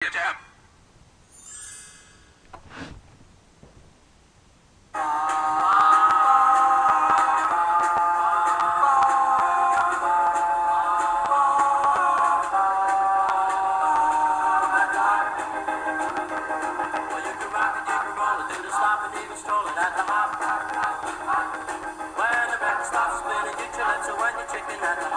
it to him. When the band stops spinning, you chill it, so when you're chicken at the